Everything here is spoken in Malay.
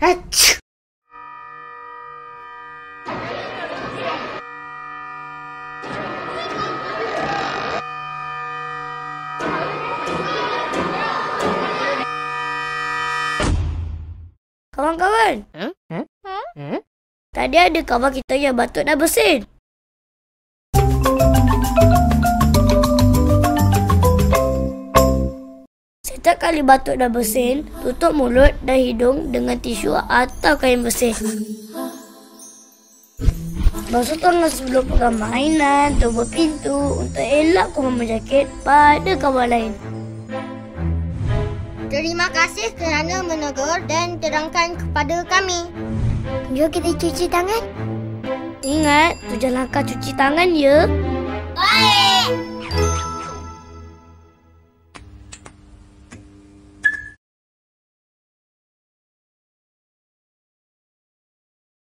Hach. Kawan-kawan, tadi ada kawan kita yang batuk dan bersin. Setiap kali batuk dan bersin, tutup mulut dan hidung dengan tisu atau kain bersih. Basuh tangan sebelum pegang mainan, tutup pintu untuk elak kuman menjangkit pada kawan lain. Terima kasih kerana menegur dan terangkan kepada kami. Jom kita cuci tangan. Ingat, 7 langkah cuci tangan ya. Baik.